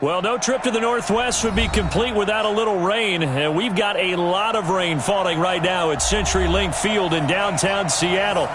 Well, no trip to the Northwest would be complete without a little rain. And we've got a lot of rain falling right now at CenturyLink Field in downtown Seattle.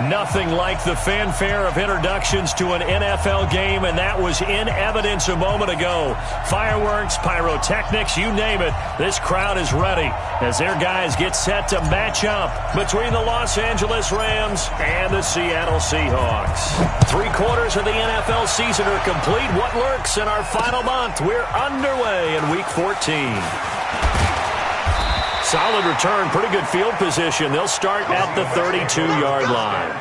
Nothing like the fanfare of introductions to an NFL game, and that was in evidence a moment ago. Fireworks, pyrotechnics, you name it. This crowd is ready as their guys get set to match up between the Los Angeles Rams and the Seattle Seahawks. 3/4 of the NFL season are complete. What lurks in our final month? We're underway in Week 14. Solid return, pretty good field position. They'll start at the 32-yard line.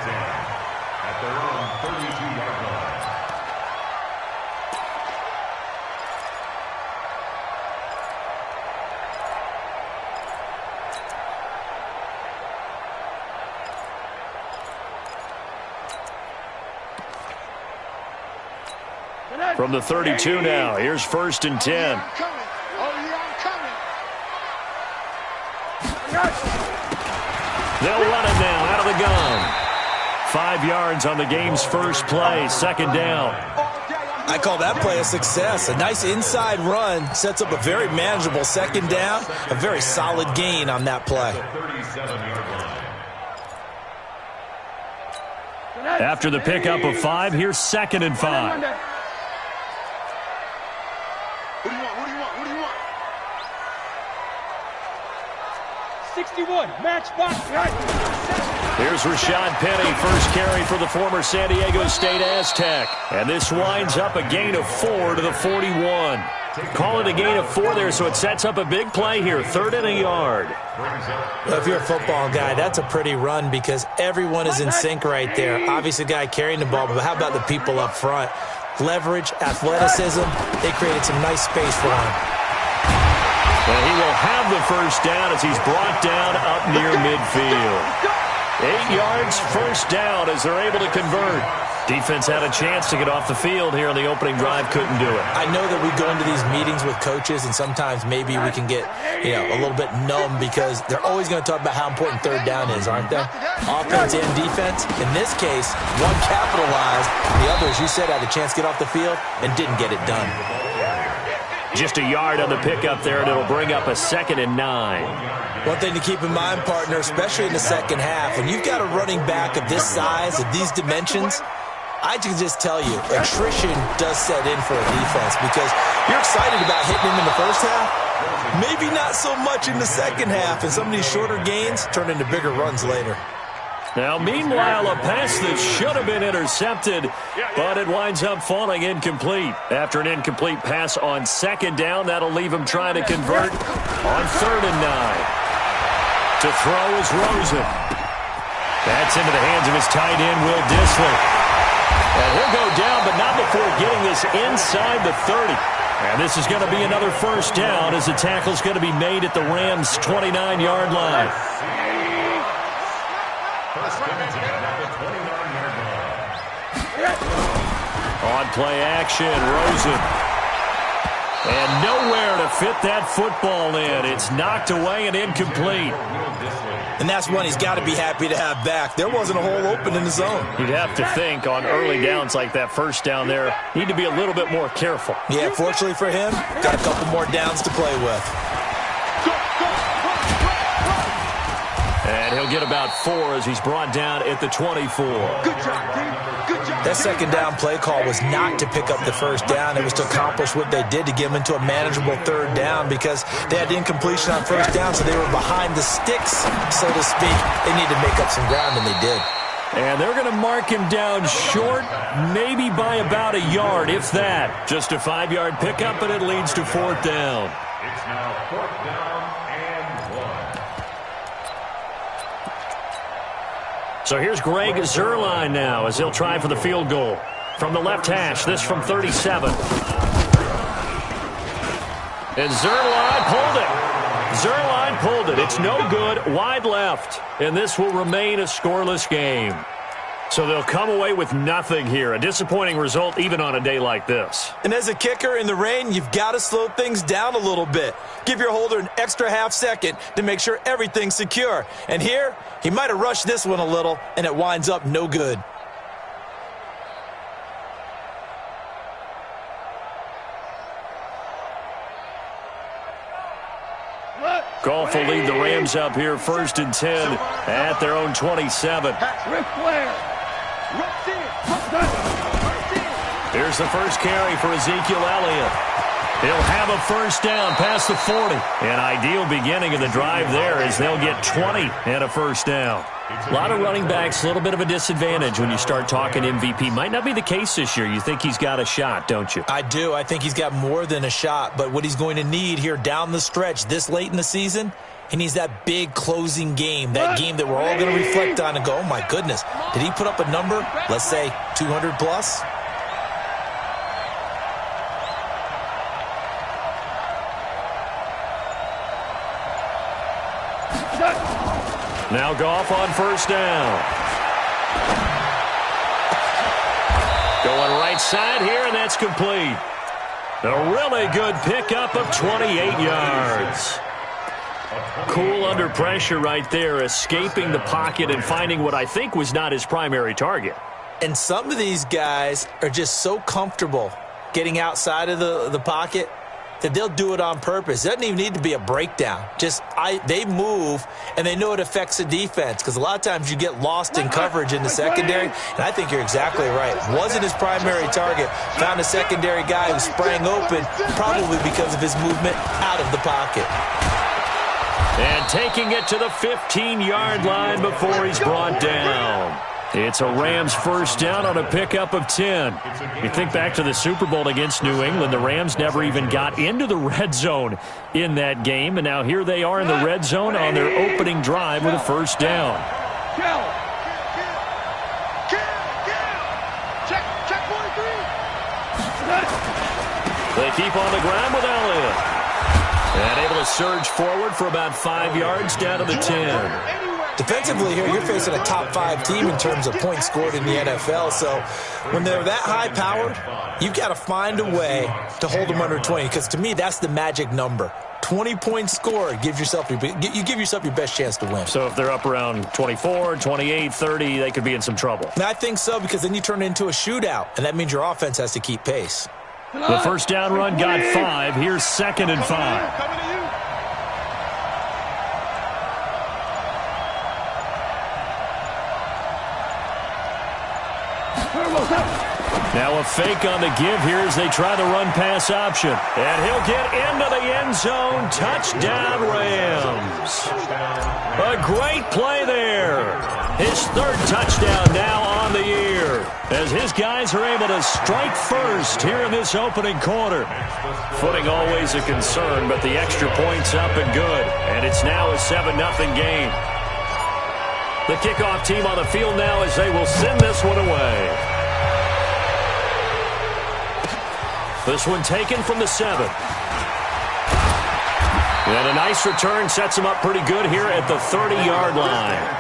From the 32 now, here's 1st and 10. They'll run it now out of the gun. 5 yards on the game's first play, 2nd down. I call that play a success. A nice inside run sets up a very manageable 2nd down. A very solid gain on that play. After the pickup of 5, here's 2nd and 5. What do you want? 61, match box. Here's Rashad Penny, first carry for the former San Diego State Aztec. And this winds up a gain of 4 to the 41. Call it a gain of 4 there, so it sets up a big play here, 3rd and a yard. Well, if you're a football guy, that's a pretty run because everyone is in sync right there. Obviously, the guy carrying the ball, but how about the people up front? Leverage, athleticism, they created some nice space for him. And he will have the first down as he's brought down up near midfield. 8 yards, first down as they're able to convert. Defense had a chance to get off the field here on the opening drive, couldn't do it. I know that we go into these meetings with coaches, and sometimes maybe we can get, a little bit numb because they're always going to talk about how important 3rd down is, aren't they? Offense and defense. In this case, one capitalized, the other, as you said, had a chance to get off the field and didn't get it done. Just a yard on the pickup there, and it'll bring up a 2nd and 9. One thing to keep in mind, partner, especially in the second half, when you've got a running back of this size, of these dimensions, I can just tell you, attrition does set in for a defense because you're excited about hitting him in the first half. Maybe not so much in the second half, and some of these shorter gains turn into bigger runs later. Now, meanwhile, a pass that should have been intercepted, but it winds up falling incomplete. After an incomplete pass on 2nd down, that'll leave him trying to convert on 3rd and 9. To throw is Rosen. That's into the hands of his tight end, Will Dissly. And he'll go down, but not before getting this inside the 30. And this is going to be another first down as the tackle's going to be made at the Rams' 29-yard line. On play action, Rosen. And nowhere to fit that football in. It's knocked away and incomplete. And that's one he's got to be happy to have back. There wasn't a hole open in the zone. You'd have to think on early downs like that first down there, need to be a little bit more careful. Yeah, fortunately for him, got a couple more downs to play with. And he'll get about 4 as he's brought down at the 24. Good job, team. Good job. That 2nd down play call was not to pick up the first down. It was to accomplish what they did to get them into a manageable 3rd down because they had incompletion on first down, so they were behind the sticks, so to speak. They needed to make up some ground, and they did. And they're going to mark him down short, maybe by about a yard, if that. Just a 5-yard pickup, and it leads to 4th down. It's now 4th down and 1. So here's Greg Zuerlein now as he'll try for the field goal. From the left hash, this from 37. And Zuerlein pulled it. Zuerlein pulled it. It's no good. Wide left. And this will remain a scoreless game. So they'll come away with nothing here. A disappointing result even on a day like this. And as a kicker in the rain, you've got to slow things down a little bit. Give your holder an extra half second to make sure everything's secure. And here, he might have rushed this one a little, and it winds up no good. Goff will lead the Rams up here 1st and 10 at their own 27. Here's the first carry for Ezekiel Elliott. He'll have a first down past the 40. An ideal beginning of the drive there as they'll get 20 and a first down. A lot of running backs, a little bit of a disadvantage when you start talking MVP. Might not be the case this year. You think he's got a shot, don't you? I do. I think he's got more than a shot. But what he's going to need here down the stretch this late in the season, he needs that big closing game, that game that we're all going to reflect on and go, oh, my goodness, did he put up a number, let's say 200 plus? Now Goff on first down. Going right side here, and that's complete. A really good pickup of 28 yards. Cool under pressure right there, escaping the pocket and finding what I think was not his primary target. And some of these guys are just so comfortable getting outside of the pocket that they'll do it on purpose. It doesn't even need to be a breakdown. They move, and they know it affects the defense because a lot of times you get lost in coverage in the secondary, and I think you're exactly right. Wasn't his primary target. Found a secondary guy who sprang open, probably because of his movement out of the pocket. And taking it to the 15-yard line before he's brought down. It's a Rams first down on a pickup of 10. You think back to the Super Bowl against New England, the Rams never even got into the red zone in that game, and now here they are in the red zone on their opening drive with a first down. They keep on the ground with Elliott. And able to surge forward for about 5 yards down to the 10. Defensively here, you're facing a top 5 team in terms of points scored in the NFL. So when they're that high-powered, you've got to find a way to hold them under 20. Because to me, that's the magic number. 20 points scored, you give yourself your best chance to win. So if they're up around 24, 28, 30, they could be in some trouble. And I think so, because then you turn it into a shootout, and that means your offense has to keep pace. The first down run got 5. Here's 2nd and 5. Now a fake on the give here as they try the run-pass option. And he'll get into the end zone. Touchdown, Rams. A great play there. His 3rd touchdown now on the year as his guys are able to strike first here in this opening quarter. Footing always a concern, but the extra point's up and good. And it's now a 7-0 game. The kickoff team on the field now as they will send this one away. This one taken from the 7. And a nice return sets him up pretty good here at the 30-yard line.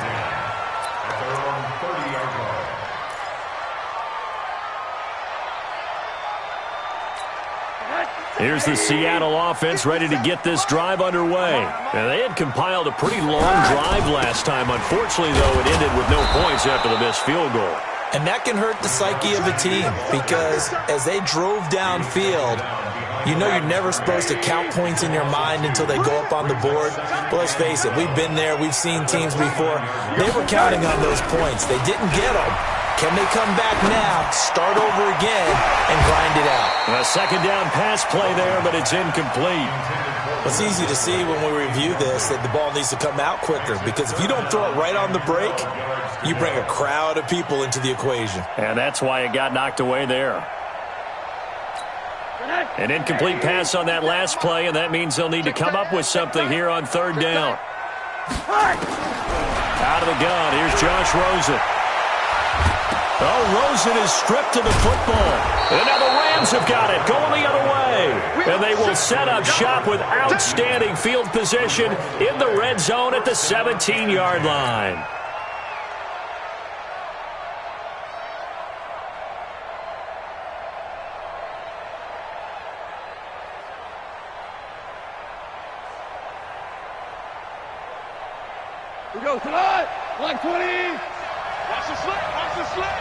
Here's the Seattle offense ready to get this drive underway. Now, they had compiled a pretty long drive last time. Unfortunately, though, it ended with no points after the missed field goal. And that can hurt the psyche of a team because as they drove downfield, you know you're never supposed to count points in your mind until they go up on the board. But let's face it, we've been there. We've seen teams before. They were counting on those points. They didn't get them. Can they come back now, start over again, and grind it out? A second down pass play there, but it's incomplete. It's easy to see when we review this that the ball needs to come out quicker because if you don't throw it right on the break, you bring a crowd of people into the equation. And that's why it got knocked away there. An incomplete pass on that last play, and that means they'll need to come up with something here on 3rd down. Out of the gun, here's Josh Rosen. Oh, Rosen is stripped to the football. And now the Rams have got it, going the other way. And they will set up shop with outstanding field position in the red zone at the 17-yard line. We go tonight, like 20. Watch the slip, watch the slip.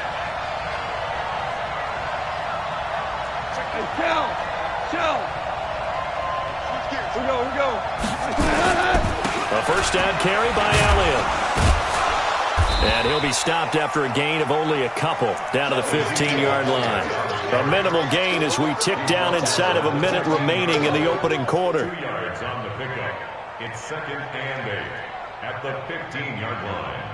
Hey, Cal. We go. A first down carry by Elliott. And he'll be stopped after a gain of only a couple down to the 15-yard line. A minimal gain as we tick down inside of a minute remaining in the opening quarter. 2 yards on the pickup. It's 2nd and 8 at the 15-yard line.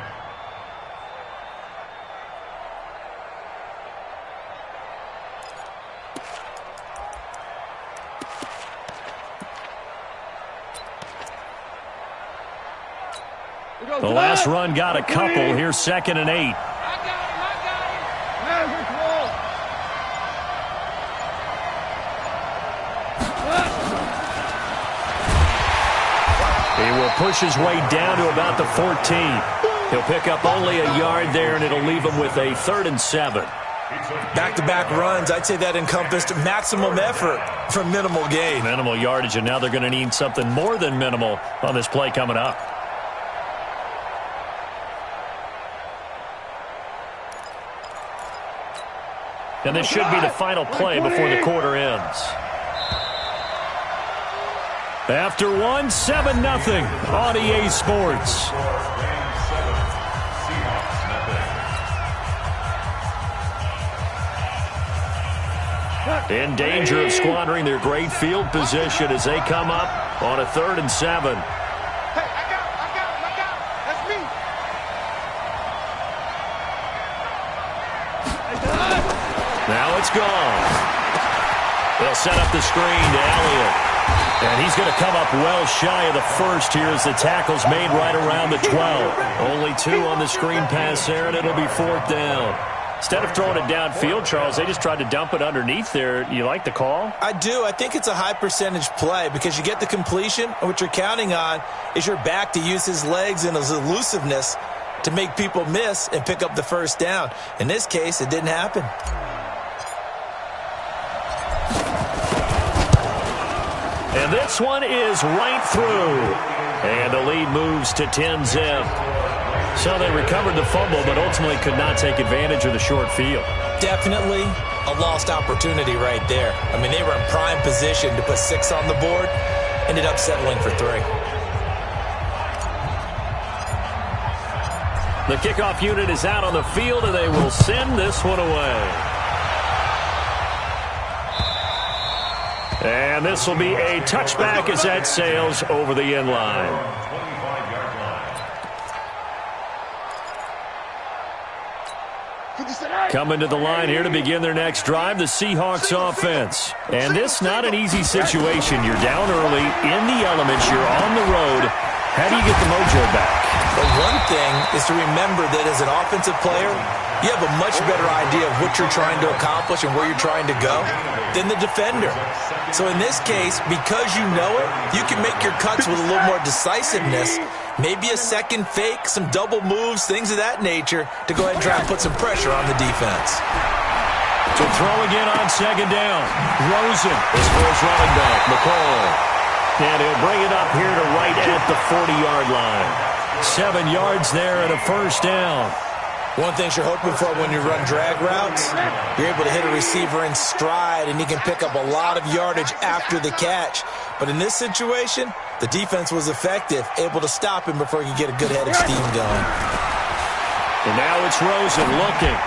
The last run got a couple. Here's 2nd and 8. I got him. Man, we're close. He will push his way down to about the 14. He'll pick up only a yard there, and it'll leave him with a 3rd and 7. Back-to-back runs, I'd say that encompassed maximum effort for minimal gain. Minimal yardage, and now they're going to need something more than minimal on this play coming up. And this should be the final play before the quarter ends. After 1, 7-0 on EA Sports. In danger of squandering their great field position as they come up on a 3rd and 7. Hey, I got him. That's me. Now it's gone. They'll set up the screen to Elliott. And he's going to come up well shy of the first here as the tackle's made right around the 12. Only 2 on the screen pass there, and it'll be 4th down. Instead of throwing it downfield, Charles, they just tried to dump it underneath there. You like the call? I do. I think it's a high percentage play because you get the completion, and what you're counting on is your back to use his legs and his elusiveness to make people miss and pick up the first down. In this case, it didn't happen. And this one is right through. And the lead moves to 10-zip. So they recovered the fumble, but ultimately could not take advantage of the short field. Definitely a lost opportunity right there. I mean, they were in prime position to put 6 on the board. Ended up settling for 3. The kickoff unit is out on the field, and they will send this one away. And this will be a touchback as that sails over the end line. Coming to the line here to begin their next drive, the Seahawks offense. And this not an easy situation. You're down early, in the elements, you're on the road. How do you get the mojo back? But one thing is to remember that as an offensive player, you have a much better idea of what you're trying to accomplish and where you're trying to go than the defender. So in this case, because you know it, you can make your cuts with a little more decisiveness, maybe a second fake, some double moves, things of that nature, to go ahead and try and put some pressure on the defense. To throw again on 2nd down. Rosen is first running back, McCoy. And he'll bring it up here to right at the 40-yard line. 7 yards there and a first down. One thing you're hoping for when you run drag routes, you're able to hit a receiver in stride, and he can pick up a lot of yardage after the catch. But in this situation, the defense was effective, able to stop him before he could get a good head of steam going. And now it's Rosen looking.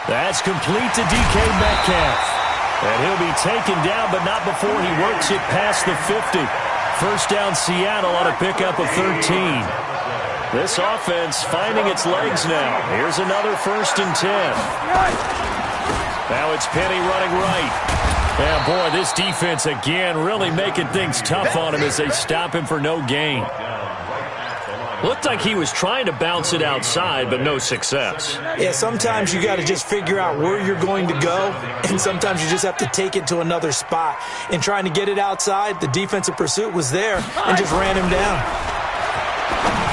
That's complete to DK Metcalf. And he'll be taken down, but not before he works it past the 50. First down Seattle on a pickup of 13. This offense finding its legs now. Here's another 1st and 10. Now it's Penny running right. And boy, this defense again really making things tough on him as they stop him for no gain. Looked like he was trying to bounce it outside, but no success. Yeah, sometimes you got to just figure out where you're going to go, and sometimes you just have to take it to another spot. In trying to get it outside, the defensive pursuit was there and just ran him down.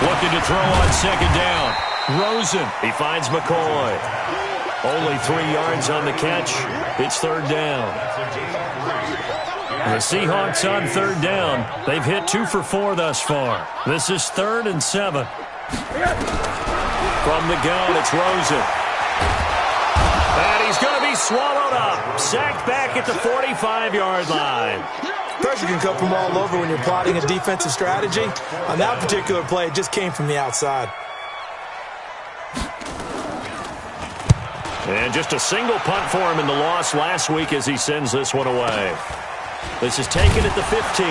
Looking to throw on 2nd down. Rosen, he finds McCoy. Only 3 yards on the catch. It's 3rd down. The Seahawks on 3rd down. They've hit 2 for 4 thus far. This is 3rd and 7. From the gun, it's Rosen. And he's going to be swallowed up. Sacked back at the 45-yard line. Pressure can come from all over when you're plotting a defensive strategy. On that particular play, it just came from the outside. And just a single punt for him in the loss last week as he sends this one away. This is taken at the 15.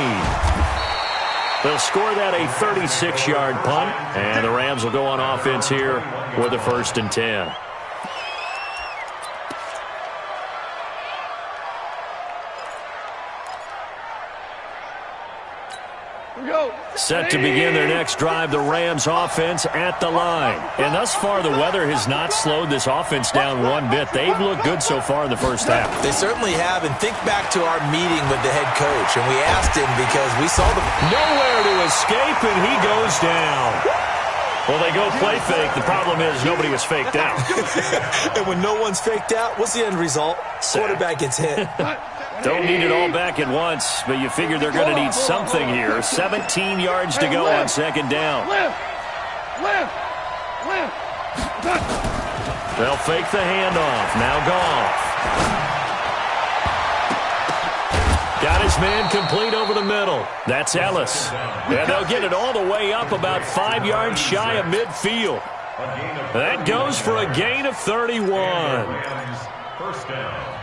They'll score that a 36-yard punt, and the Rams will go on offense here with a 1st and 10. Set to begin their next drive, the Rams offense at the line. And thus far, the weather has not slowed this offense down one bit. They've looked good so far in the first half. They certainly have. And think back to our meeting with the head coach. And we asked him because we saw the... Nowhere to escape, and he goes down. Well, they go play fake. The problem is nobody was faked out. And when no one's faked out, what's the end result? Quarterback gets hit. Don't need it all back at once, but you figure they're going to need something here. 17 yards to go on 2nd down. They'll fake the handoff. Now Goff. Got his man complete over the middle. That's Ellis. And they'll get it all the way up about 5 yards shy of midfield. That goes for a gain of 31. First down.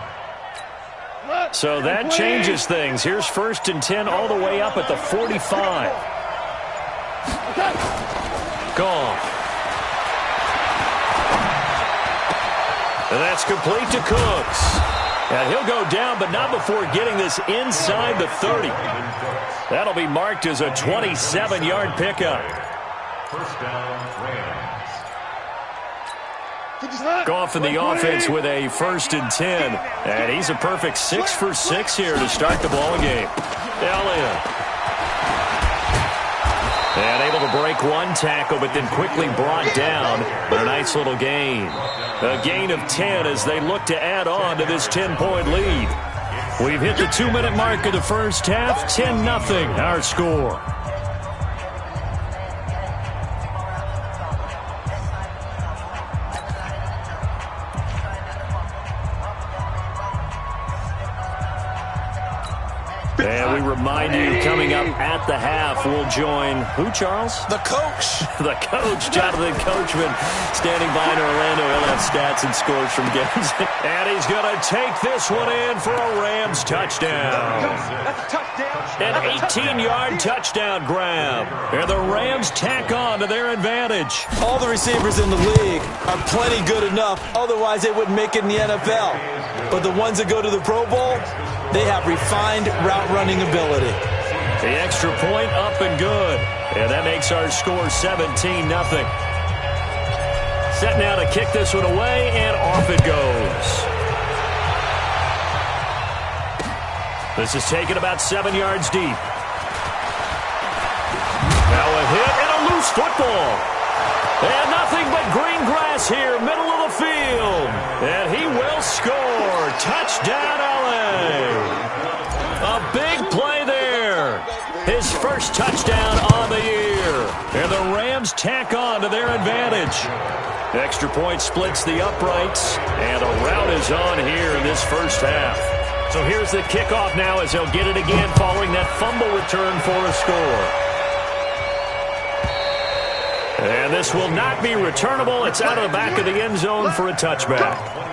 So that changes things. Here's 1st and 10 all the way up at the 45. Goff. And that's complete to Cooks. And he'll go down, but not before getting this inside the 30. That'll be marked as a 27-yard pickup. First down, Rams. Goff in the offense with a 1st and 10. And he's a perfect 6 for 6 here to start the ball game. Elliott. And able to break one tackle, but then quickly brought down. But a nice little gain. A gain of 10 as they look to add on to this 10-point lead. We've hit the 2-minute mark of the first half. 10-0 our score. And we remind you, coming up at the half, we'll join who, Charles? The coach. The coach, Jonathan Coachman, standing by in Orlando. He'll have stats and scores from games. And he's going to take this one in for a Rams touchdown. An 18-yard touchdown grab. And the Rams tack on to their advantage. All the receivers in the league are plenty good enough. Otherwise, they wouldn't make it in the NFL. But the ones that go to the Pro Bowl, they have refined route running ability. The extra point up and good. And that makes our score 17-0. Set now to kick this one away, and off it goes. This is taken about 7 yards deep. Now a hit and a loose football. And nothing but green grass here, middle of the field. And he will score. Touchdown, LA. A big play there. His first touchdown on the year. And the Rams tack on to their advantage. Extra point splits the uprights. And a rout is on here in this first half. So here's the kickoff now as they'll get it again following that fumble return for a score. And this will not be returnable. It's out of the back of the end zone for a touchback.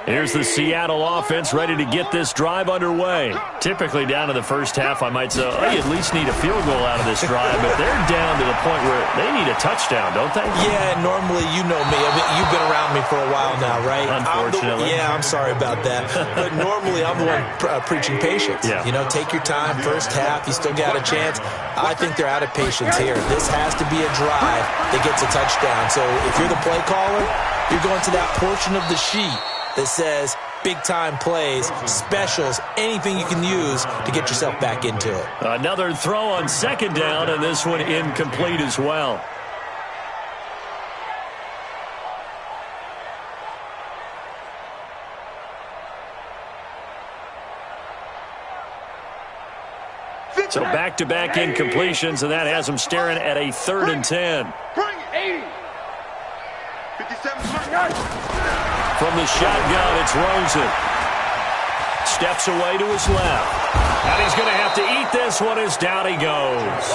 Here's the Seattle offense ready to get this drive underway. Typically down in the first half, I might say, oh, you at least need a field goal out of this drive, but they're down to the point where they need a touchdown, don't they? Yeah, normally, you know me. I mean, you've been around me for a while now, right? Unfortunately. I'm sorry about that. But normally, I'm the one preaching patience. Yeah. You know, take your time. First half, you still got a chance. I think they're out of patience here. This has to be a drive that gets a touchdown. So if you're the play caller, you're going to that portion of the sheet that says big-time plays, specials, anything you can use to get yourself back into it. Another throw on second down, and this one incomplete as well. So back-to-back incompletions, and that has them staring at a 3rd and 10. Bring 80. 57. From the shotgun, it's Rosen. Steps away to his left. And he's going to have to eat this one as down he goes.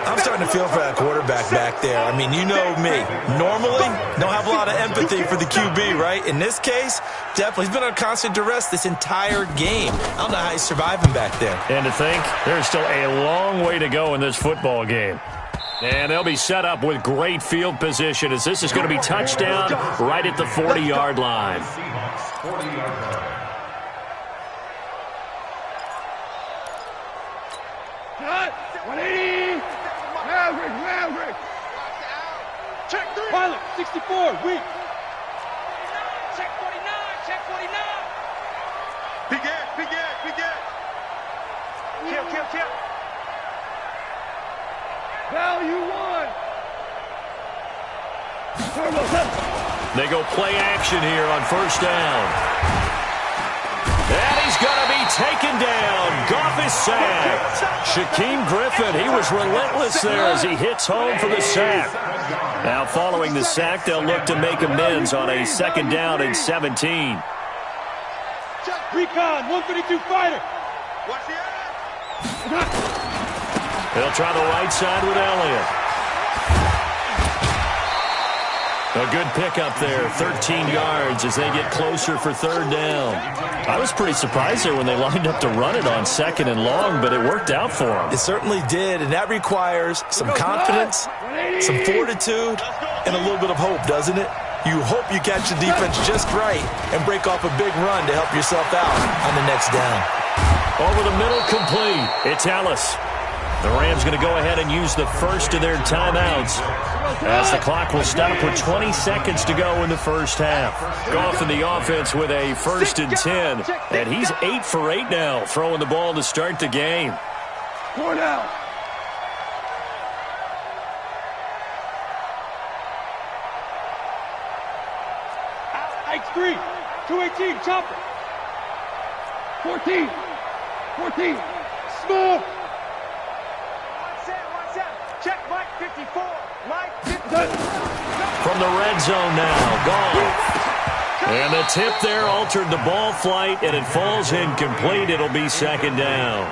I'm starting to feel for that quarterback back there. I mean, you know me. Normally, don't have a lot of empathy for the QB, right? In this case, definitely. He's been on constant duress this entire game. I don't know how he's surviving back there. And to think, there's still a long way to go in this football game. And they'll be set up with great field position as this is going to be touchdown right at the 40-yard line. Maverick. Check 3. Pilot, 64, weak. Check 49. Big Ed. Kill. Value 1. They go play action here on first down. And he's going to be taken down. Goff is sacked. Shaquem Griffin, he was relentless there as he hits home for the sack. Now following the sack, they'll look to make amends on a second down and 17. Recon, 132 fighter. Watch the eye. They'll try the right side with Elliott. A good pickup there, 13 yards as they get closer for third down. I was pretty surprised there when they lined up to run it on second and long, but it worked out for them. It certainly did, and that requires some confidence, some fortitude, and a little bit of hope, doesn't it? You hope you catch the defense just right and break off a big run to help yourself out on the next down. Over the middle, complete. It's Ellis. The Rams going to go ahead and use the first of their timeouts as the clock will stop with 20 seconds to go in the first half. Goff in the offense with a 1st and 10, and he's 8 for 8 now, throwing the ball to start the game. 4 down. X3, 218, chopper. 14, small. Check Mike 54. Mike 54. From the red zone now, Goff. And the tip there altered the ball flight, and it falls incomplete. It'll be second down.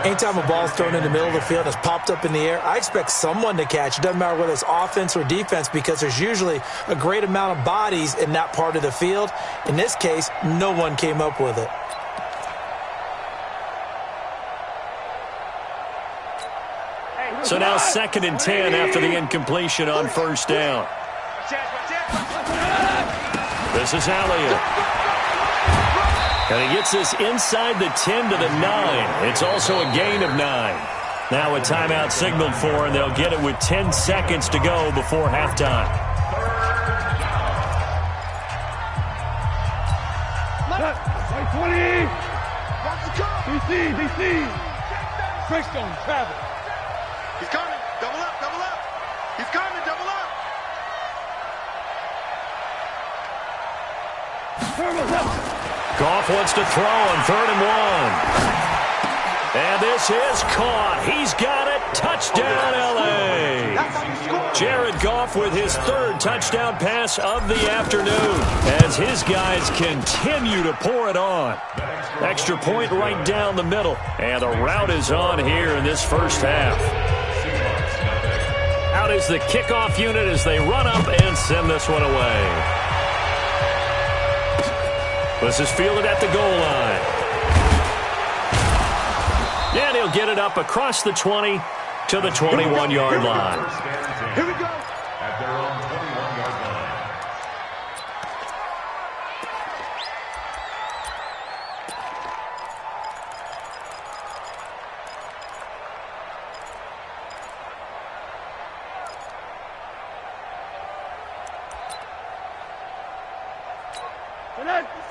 Anytime a ball's thrown in the middle of the field and it's popped up in the air, I expect someone to catch. It doesn't matter whether it's offense or defense because there's usually a great amount of bodies in that part of the field. In this case, no one came up with it. So now 2nd and 10 after the incompletion on first down. This is Elliott. And he gets this inside the 10 to the 9. It's also a gain of 9. Now a timeout signaled for, and they'll get it with 10 seconds to go before halftime. DC. Freestone, travel. He's coming. Double up. He's coming. Double up. Goff wants to throw on 3rd and 1. And this is caught. He's got it. Touchdown, L.A. Jared Goff with his 3rd touchdown pass of the afternoon as his guys continue to pour it on. Extra point right down the middle. And the route is on here in this first half. Out is the kickoff unit as they run up and send this one away. This is fielded at the goal line. And he'll get it up across the 20 to the 21-yard line. Here we go. At their own 21-yard line.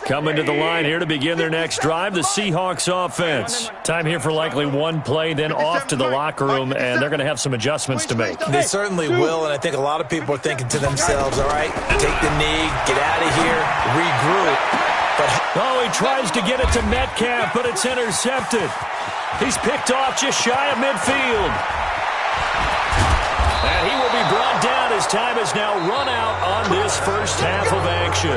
Coming to the line here to begin their next drive, the Seahawks offense. Time here for likely one play, then off to the locker room, and they're going to have some adjustments to make. They certainly will, and I think a lot of people are thinking to themselves, all right, take the knee, get out of here, regroup. He tries to get it to Metcalf, but it's intercepted. He's picked off just shy of midfield. And he will be brought down as time has now run out on this first half of action.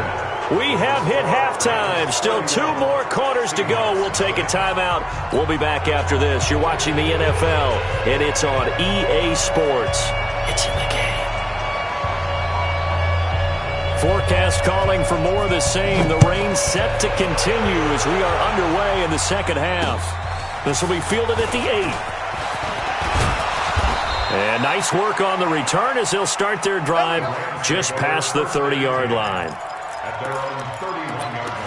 We have hit halftime. Still 2 more quarters to go. We'll take a timeout. We'll be back after this. You're watching the NFL, and it's on EA Sports. It's in the game. Forecast calling for more of the same. The rain set to continue as we are underway in the second half. This will be fielded at the 8. And nice work on the return as they'll start their drive just past the 30-yard line. At their own 31-yard line.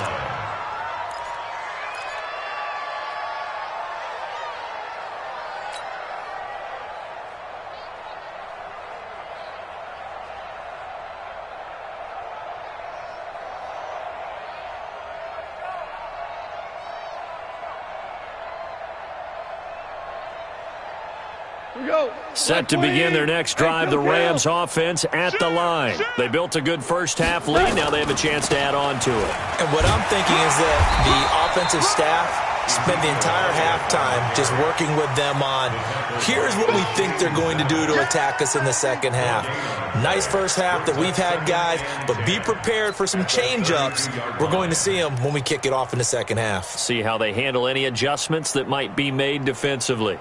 Set to begin their next drive, the Rams offense at the line. They built a good first-half lead. Now they have a chance to add on to it. And what I'm thinking is that the offensive staff spent the entire halftime just working with them on, here's what we think they're going to do to attack us in the second half. Nice first half that we've had, guys, but be prepared for some change-ups. We're going to see them when we kick it off in the second half. See how they handle any adjustments that might be made defensively.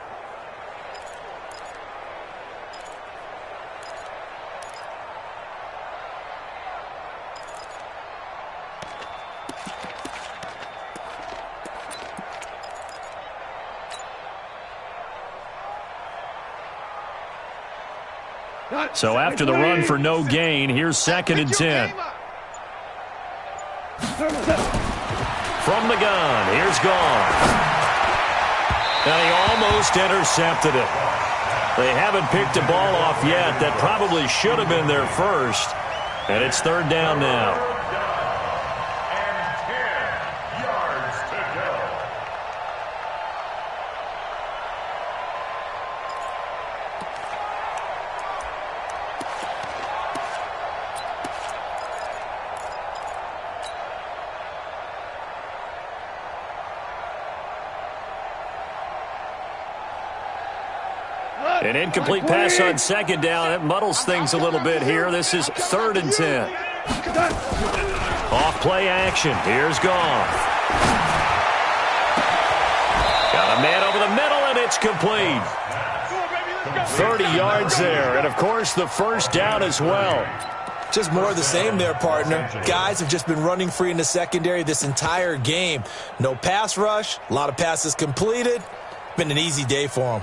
So after the run for no gain, here's 2nd and 10. From the gun, here's Goff. And he almost intercepted it. They haven't picked a ball off yet. That probably should have been their first. And it's 3rd down now. And 10 yards to go. An incomplete pass on 2nd down. That muddles things a little bit here. This is 3rd and 10. Off play action. Here's Goff. Got a man over the middle, and it's complete. 30 yards there. And, of course, the first down as well. Just more of the same there, partner. Guys have just been running free in the secondary this entire game. No pass rush, a lot of passes completed. Been an easy day for them.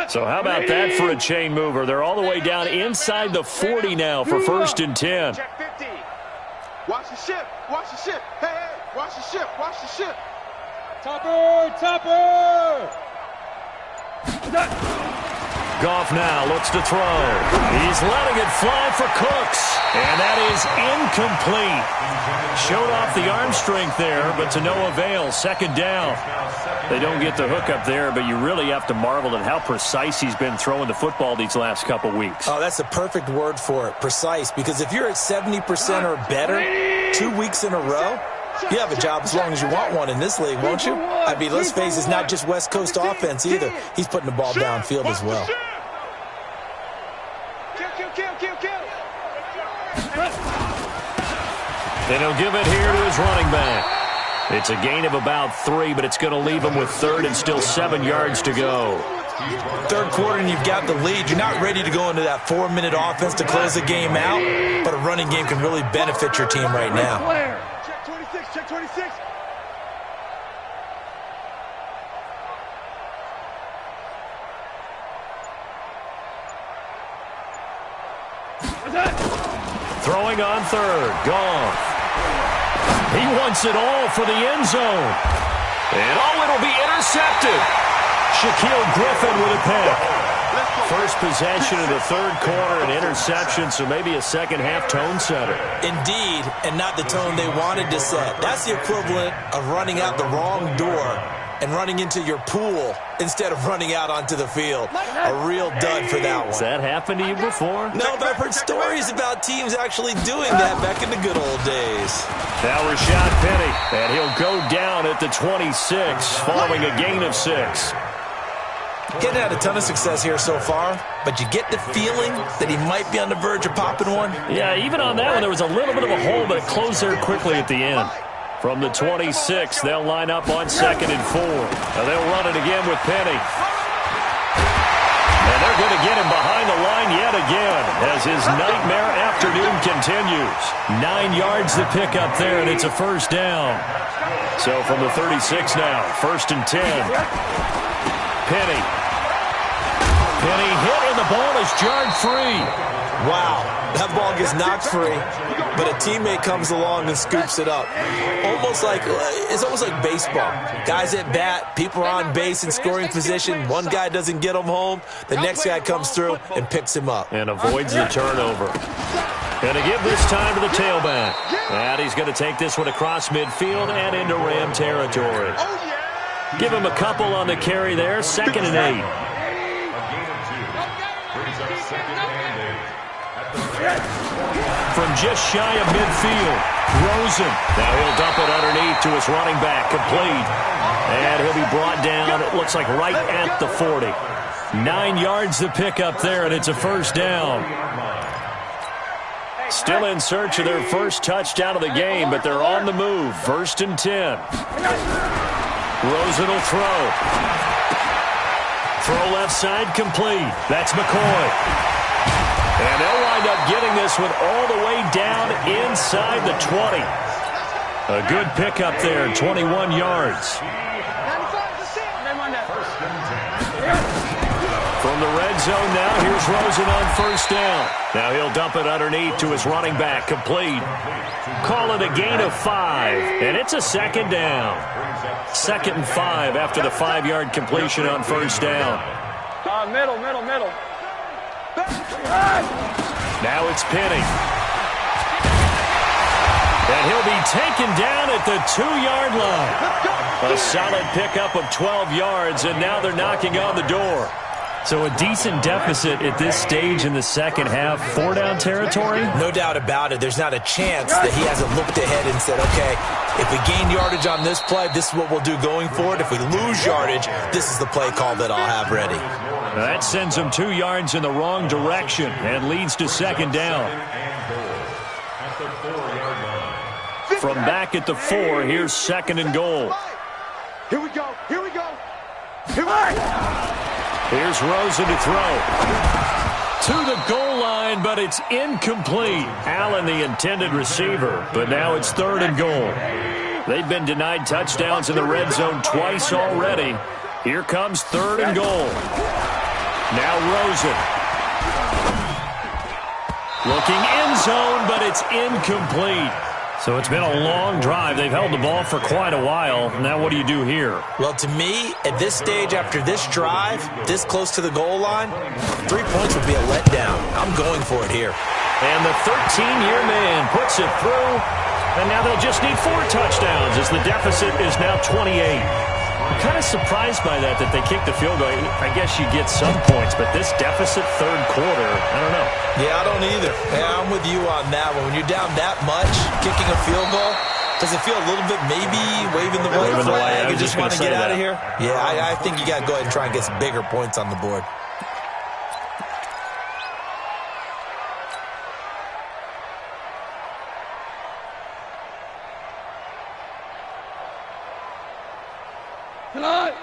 So how about that for a chain mover? They're all the way down inside the 40 now for 1st and 10. Check 50. Watch the ship. Watch the ship. Hey, hey. Watch the ship. Watch the ship. Topper. Topper. Goff now looks to throw. He's letting it fly for Cooks. And that is incomplete. Showed off the arm strength there, but to no avail. 2nd down. They don't get the hook up there, but you really have to marvel at how precise he's been throwing the football these last couple weeks. Oh, that's the perfect word for it, precise, because if you're at 70% or better 2 weeks in a row, you have a job as long as you want one in this league, won't you? I mean, let's face it, it's not just West Coast offense either. He's putting the ball downfield as well. And he'll give it here to his running back. It's a gain of about 3, but it's going to leave him with 3rd and still 7 yards to go. 3rd quarter and you've got the lead. You're not ready to go into that 4-minute offense to close the game out, but a running game can really benefit your team right now. Check 26. Check 26. Throwing on 3rd. Goff. He wants it all for the end zone. And it'll be intercepted. Shaquille Griffin with a pick. First possession of the 3rd quarter, an interception, so maybe a second-half tone setter. Indeed, and not the tone they wanted to set. That's the equivalent of running out the wrong door and running into your pool instead of running out onto the field. A real dud for that one. Has that happened to you before? No, but I've heard stories about teams actually doing that back in the good old days. Now Rashad Penny, and he'll go down at the 26 following a gain of 6. Getting had a ton of success here so far, but you get the feeling that he might be on the verge of popping one. Yeah, even on that one, there was a little bit of a hole, but it closed there quickly at the end. From the 26, they'll line up on 2nd and 4. Now they'll run it again with Penny. And they're going to get him behind the line yet again as his nightmare afternoon continues. 9 yards to pick up there, and it's a first down. So from the 36 now, 1st and 10. Penny hit, and the ball is jarred free. Wow, that ball gets knocked free, but a teammate comes along and scoops it up. It's almost like baseball. Guys at bat, people are on base in scoring position. One guy doesn't get him home. The next guy comes through and picks him up. And avoids the turnover. Going to give this time to the tailback. And he's going to take this one across midfield and into Ram territory. Give him a couple on the carry there. 2nd and 8. From just shy of midfield, Rosen. Now he'll dump it underneath to his running back, complete. And he'll be brought down, it looks like right at the 40. 9 yards to pick up there, and it's a first down. Still in search of their first touchdown of the game, but they're on the move. 1st and 10. Rosen will throw. Throw left side, complete. That's McCoy. And they'll wind up getting this one all the way down inside the 20. A good pickup there, 21 yards. From the red zone now, here's Rosen on 1st down. Now he'll dump it underneath to his running back, complete. Call it a gain of 5, and it's a 2nd down. 2nd and 5 after the 5-yard completion on 1st down. Middle. Now it's Penny. And he'll be taken down at the 2-yard line. A solid pickup of 12 yards, and now they're knocking on the door. So a decent deficit at this stage in the second half. 4-down territory? No doubt about it. There's not a chance that he hasn't looked ahead and said, okay, if we gain yardage on this play, this is what we'll do going forward. If we lose yardage, this is the play call that I'll have ready. Now that sends him 2 yards in the wrong direction and leads to 2nd down. From back at the 4, here's 2nd and goal. Here we go. Here's Rosen to throw. To the goal line, but it's incomplete. Allen, the intended receiver, but now it's 3rd and goal. They've been denied touchdowns in the red zone twice already. Here comes 3rd and goal. Now Rosen. Looking end zone, but it's incomplete. So it's been a long drive. They've held the ball for quite a while. Now what do you do here? Well, to me, at this stage, after this drive, this close to the goal line, 3 points would be a letdown. I'm going for it here. And the 13-year man puts it through. And now they'll just need 4 touchdowns as the deficit is now 28. I'm kind of surprised by that they kicked the field goal. I guess you get some points, but this deficit 3rd quarter, I don't know. Yeah, I don't either. Yeah, I'm with you on that one. When you're down that much, kicking a field goal, does it feel a little bit maybe waving the white flag? You just want to get out of here? Yeah, I think you got to go ahead and try and get some bigger points on the board.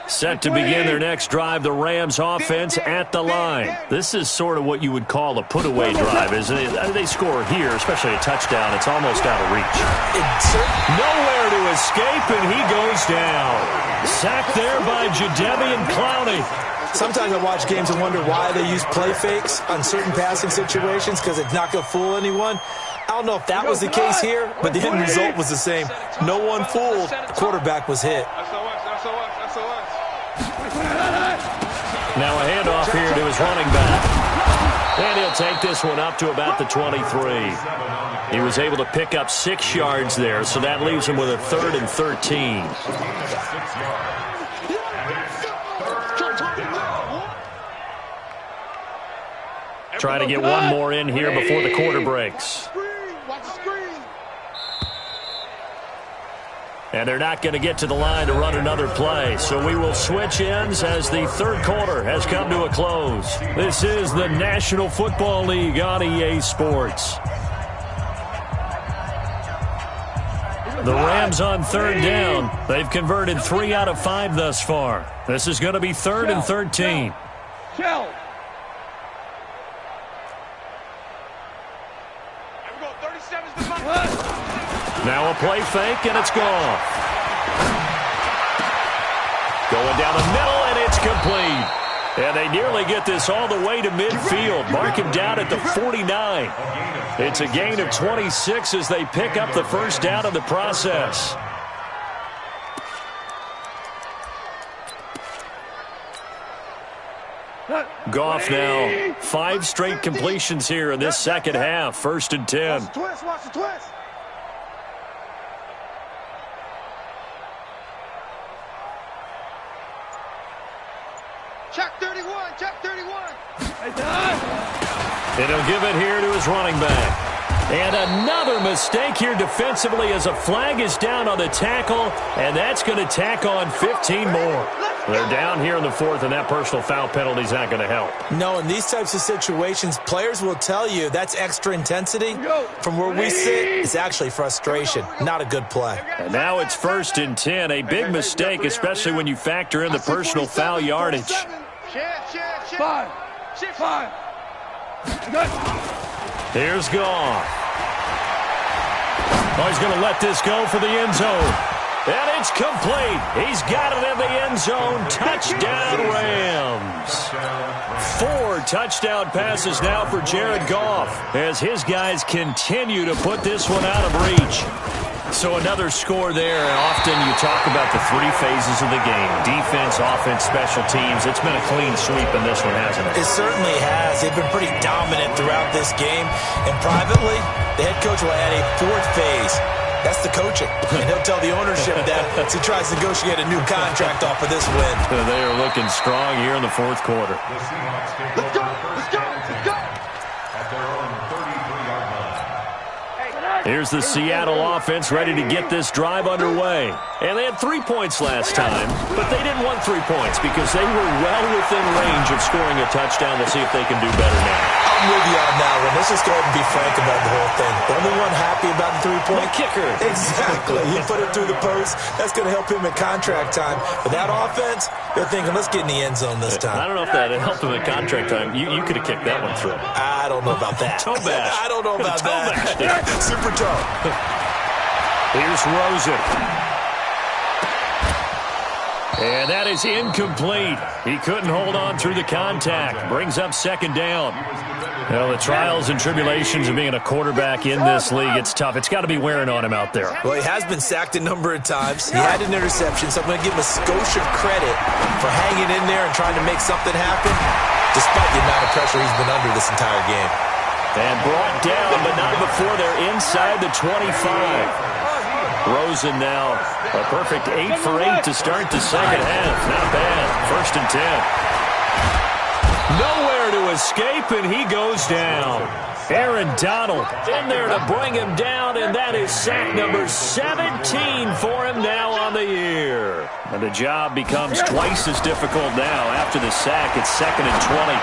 Set to begin their next drive, the Rams offense at the line. This is sort of what you would call a put-away drive, isn't it? They score here, especially a touchdown. It's almost out of reach. Nowhere to escape, and he goes down. Sacked there by Jadeveon Clowney. Sometimes I watch games and wonder why they use play fakes on certain passing situations because it's not going to fool anyone. I don't know if that was the case here, but the end result was the same. No one fooled. The quarterback was hit. Now a handoff here to his running back. And he'll take this one up to about the 23. He was able to pick up 6 yards there, so that leaves him with a 3rd and 13. Try to get one more in here before the quarter breaks. And they're not going to get to the line to run another play. So we will switch ends as the third quarter has come to a close. This is the National Football League on EA Sports. The Rams on third down. They've converted 3 out of 5 thus far. This is going to be 3rd and 13. Now a play fake, and it's gone. Going down the middle, and it's complete. And they nearly get this all the way to midfield. Mark him down at the 49. It's a gain of 26 as they pick up the first down in the process. Goff now 5 straight completions here in this second half. 1st and 10. Watch the twist. Check 31, check 31. And he'll give it here to his running back. And another mistake here defensively as a flag is down on the tackle, and that's going to tack on 15 more. They're down here in the 4th, and that personal foul penalty is not going to help. No, in these types of situations, players will tell you that's extra intensity. From where we sit, it's actually frustration. Not a good play. And now it's 1st and 10. A big mistake, especially when you factor in the personal foul yardage. Five. Here's Goff. Oh, he's going to let this go for the end zone. And it's complete. He's got it in the end zone. Touchdown, Rams. 4 touchdown passes now for Jared Goff as his guys continue to put this one out of reach. So another score there. Often you talk about the 3 phases of the game. Defense, offense, special teams. It's been a clean sweep in this one, hasn't it? It certainly has. They've been pretty dominant throughout this game. And privately, the head coach will add a 4th phase. That's the coaching. And he'll tell the ownership that as he tries to negotiate a new contract off of this win. They are looking strong here in the 4th quarter. Let's go. At their own 33-yard line. Here's the Seattle offense ready to get this drive underway. And they had 3 points last time, but they didn't want 3 points because they were well within range of scoring a touchdown. We'll see if they can do better now. I'm with you on that one. Let's just go ahead and be frank about the whole thing. The only one happy about the 3-point kicker. Exactly. He put it through the post. That's going to help him in contract time. But that offense, they're thinking, let's get in the end zone this time. I don't know if that helped him in contract time. You could have kicked that one through. I don't know about that. Toe bash. I don't know about that. Super toe. Here's Rosen. And that is incomplete. He couldn't hold on through the contact. Brings up 2nd down. Well, the trials and tribulations of being a quarterback in this league, it's tough. It's got to be wearing on him out there. Well, he has been sacked a number of times. He had an interception, so I'm going to give him a Scotia credit for hanging in there and trying to make something happen, despite the amount of pressure he's been under this entire game. And brought down, but not before they're inside the 25. Rosen now a perfect 8 for 8 to start the second half. Not bad. 1st and 10. Nowhere to escape, and he goes down. Aaron Donald in there to bring him down, and that is sack number 17 for him now on the year. And the job becomes twice as difficult now. After the sack, it's 2nd and 20.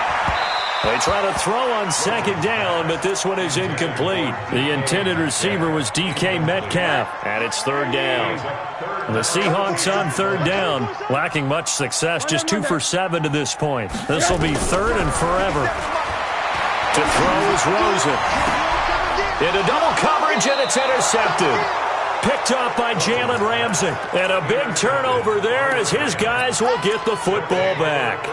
They try to throw on 2nd down, but this one is incomplete. The intended receiver was DK Metcalf, and it's 3rd down. The Seahawks on 3rd down, lacking much success, just 2 for 7 to this point. This will be 3rd and forever. To throw is Rosen. Into double coverage, and it's intercepted. Picked off by Jalen Ramsey. And a big turnover there as his guys will get the football back.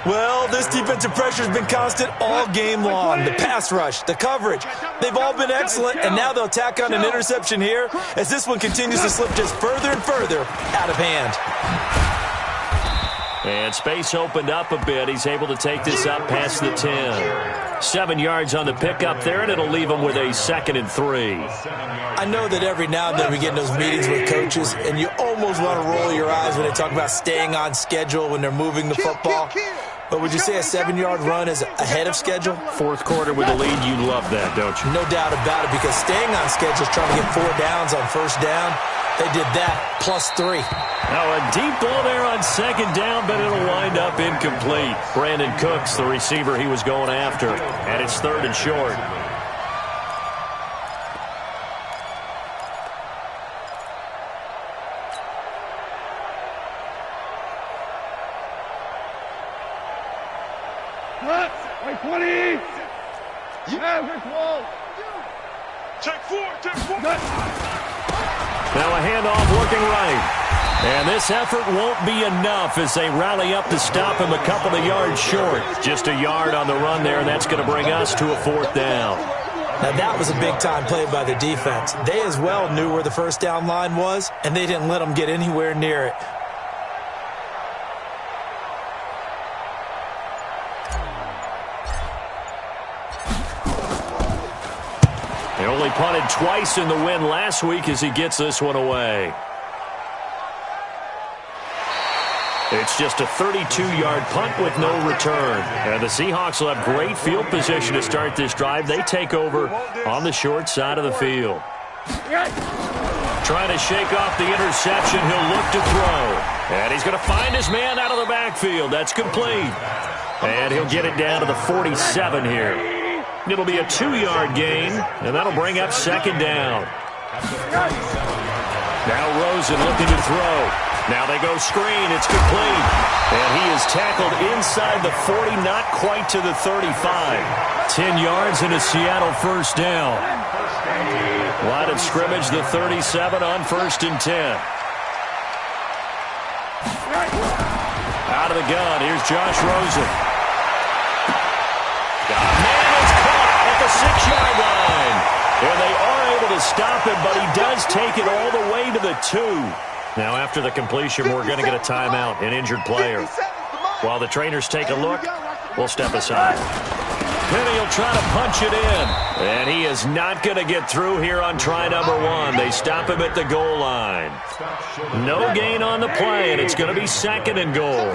Well, this defensive pressure has been constant all game long. The pass rush, the coverage, they've all been excellent, and now they'll tack on an interception here as this one continues to slip just further and further out of hand. And space opened up a bit. He's able to take this up past the 10. 7 yards on the pickup there, and it'll leave him with a 2nd and 3. I know that every now and then we get in those meetings with coaches, and you almost want to roll your eyes when they talk about staying on schedule when they're moving the football. But would you say a 7-yard run is ahead of schedule? 4th quarter with a lead, you love that, don't you? No doubt about it, because staying on schedule is trying to get 4 downs on 1st down. They did that, +3. Now a deep ball there on second down, but it'll wind up incomplete. Brandon Cooks, the receiver he was going after, and it's 3rd and short. Right 20. Check 4. Now a handoff working right. And this effort won't be enough as they rally up to stop him a couple of yards short. Just a yard on the run there, and that's going to bring us to a 4th down. Now that was a big-time play by the defense. They as well knew where the first down line was, and they didn't let them get anywhere near it. They only punted twice in the win last week as he gets this one away. It's just a 32-yard punt with no return. And the Seahawks will have great field position to start this drive. They take over on the short side of the field. Trying to shake off the interception. He'll look to throw. And he's going to find his man out of the backfield. That's complete. And he'll get it down to the 47 here. It'll be a 2-yard gain, and that'll bring up 2nd down. Now Rosen looking to throw. Now they go screen. It's complete. And he is tackled inside the 40, not quite to the 35. 10 yards and a Seattle 1st down. Line of scrimmage, the 37 on 1st and 10. Out of the gun, here's Josh Rosen. Man is caught at the 6-yard line. And they are able to stop him, but he does take it all the way to the 2. Now, after the completion, we're going to get a timeout, an injured player. While the trainers take a look, we'll step aside. Then he'll try to punch it in. And he is not going to get through here on try number 1. They stop him at the goal line. No gain on the play, and it's going to be 2nd and goal.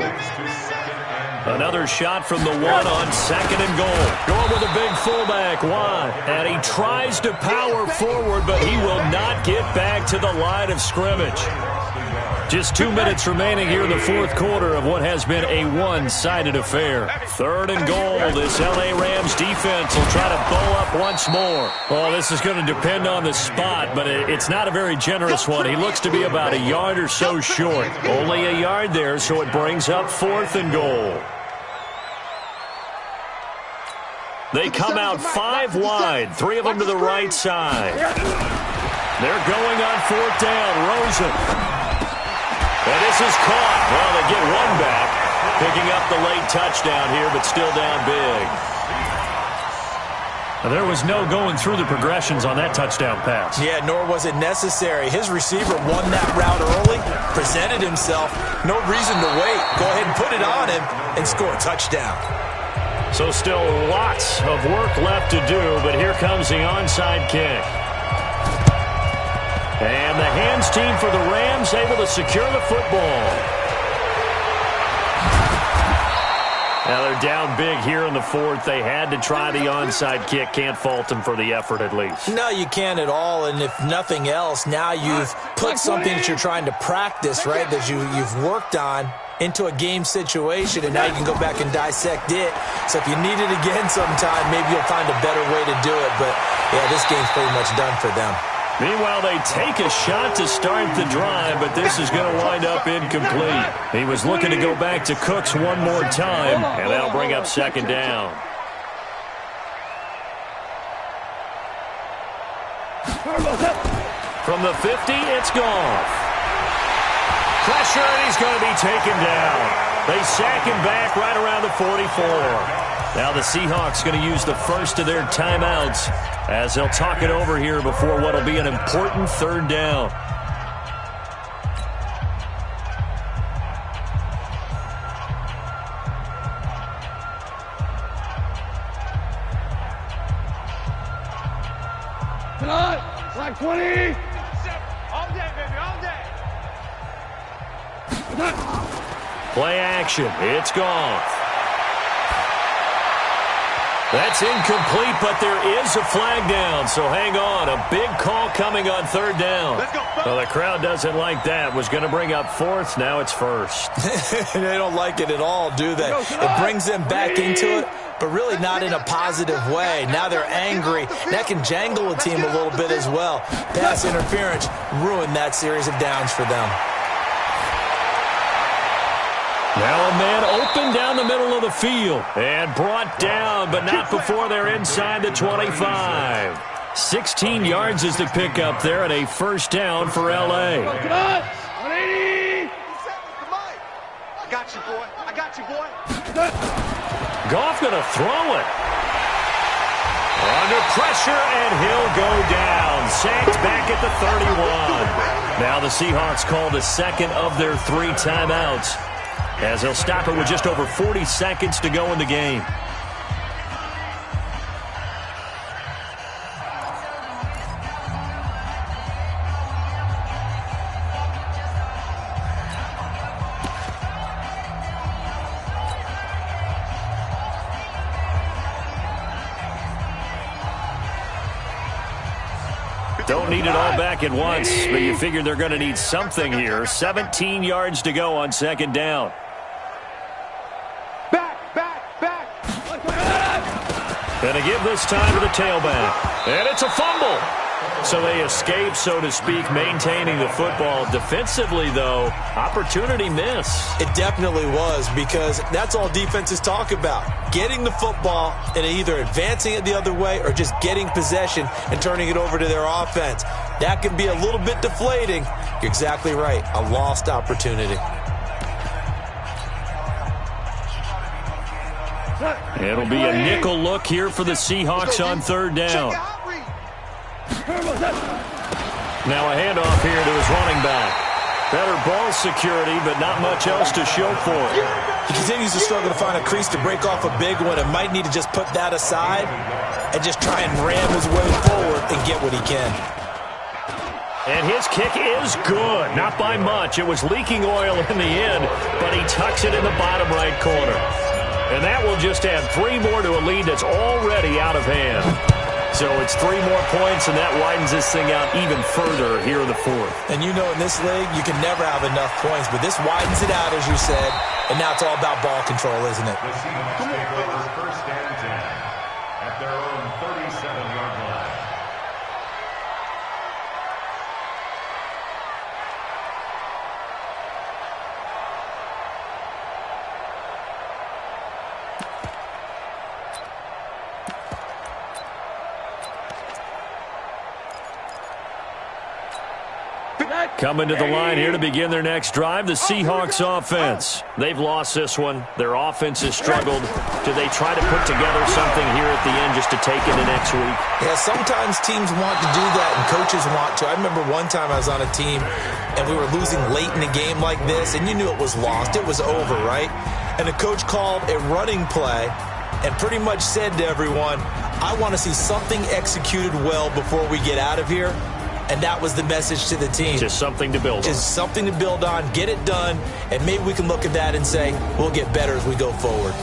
Another shot from the 1 on 2nd and goal. Going with a big fullback, Watt. And he tries to power forward, but he will not get back to the line of scrimmage. Just 2 minutes remaining here in the 4th quarter of what has been a one-sided affair. 3rd and goal. This L.A. Rams defense will try to bow up once more. Oh, this is going to depend on the spot, but it's not a very generous one. He looks to be about a yard or so short. Only a yard there, so it brings up 4th and goal. They come out 5 wide, 3 of them to the right side. They're going on 4th down. Rosen. And this is caught. Well, they get one back, picking up the late touchdown here, but still down big. There was no going through the progressions on that touchdown pass. Yeah, nor was it necessary. His receiver won that route early, presented himself. No reason to wait. Go ahead and put it on him and score a touchdown. So still lots of work left to do, but here comes the onside kick. And the hands team for the Rams able to secure the football. Now they're down big here in the 4th. They had to try the onside kick. Can't fault them for the effort at least. No, you can't at all. And if nothing else, now you've put something that you're trying to practice, right, that you've worked on into a game situation, and now you can go back and dissect it. So if you need it again sometime, maybe you'll find a better way to do it. But, yeah, this game's pretty much done for them. Meanwhile, they take a shot to start the drive, but this is going to wind up incomplete. He was looking to go back to Cooks one more time, and that'll bring up 2nd down. From the 50, it's Goff. Pressure, and he's going to be taken down. They sack him back right around the 44. Now the Seahawks going to use the first of their timeouts as they'll talk it over here before what will be an important 3rd down. Black 20. All day, baby, all day. Play action. It's Goff. That's incomplete, but there is a flag down, so hang on. A big call coming on third down. Let's go. Well, the crowd doesn't like that. Was going to bring up fourth. Now it's first. They don't like it at all, do they? It brings them back into it, but really not in a positive way. Now they're angry. That can jangle a team a little bit as well. Pass interference ruined that series of downs for them. Now a man open down the middle of the field and brought down, but not before they're inside the 25. 16 yards is the pickup there and a first down for L.A. I got you, boy. I got you, boy. Goff going to throw it. Under pressure, and he'll go down. Sacked back at the 31. Now the Seahawks call the second of their 3 timeouts, as they'll stop it with just over 40 seconds to go in the game. Don't need it all back at once, but you figure they're going to need something here. 17 yards to go on second down. And a give this time to the tailback. And it's a fumble. So they escape, so to speak, maintaining the football. Defensively, though, opportunity miss. It definitely was, because that's all defenses talk about. Getting the football and either advancing it the other way or just getting possession and turning it over to their offense. That can be a little bit deflating. You're exactly right. A lost opportunity. It'll be a nickel look here for the Seahawks on third down. Now a handoff here to his running back. Better ball security, but not much else to show for it. He continues to struggle to find a crease to break off a big one and might need to just put that aside and just try and ram his way forward and get what he can. And his kick is good. Not by much. It was leaking oil in the end, but he tucks it in the bottom right corner. And that will just add 3 more to a lead that's already out of hand. So it's 3 more points, and that widens this thing out even further here in the fourth. And you know, in this league, you can never have enough points, but this widens it out, as you said, and now it's all about ball control, isn't it? The Seahawks take over first and 10 at their own 37-yard line. Coming to the line here to begin their next drive, the Seahawks offense. They've lost this one. Their offense has struggled. Do they try to put together something here at the end just to take into next week? Yeah, sometimes teams want to do that and coaches want to. I remember one time I was on a team and we were losing late in a game like this, and you knew it was lost. It was over, right? And the coach called a running play and pretty much said to everyone, I want to see something executed well before we get out of here. And that was the message to the team. Just something to build on. Just something to build on, get it done, and maybe we can look at that and say, we'll get better as we go forward.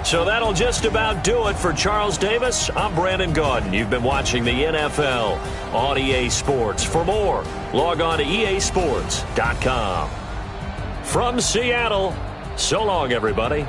So that'll just about do it for Charles Davis. I'm Brandon Gaudin. You've been watching the NFL on EA Sports. For more, log on to easports.com. From Seattle, so long, everybody.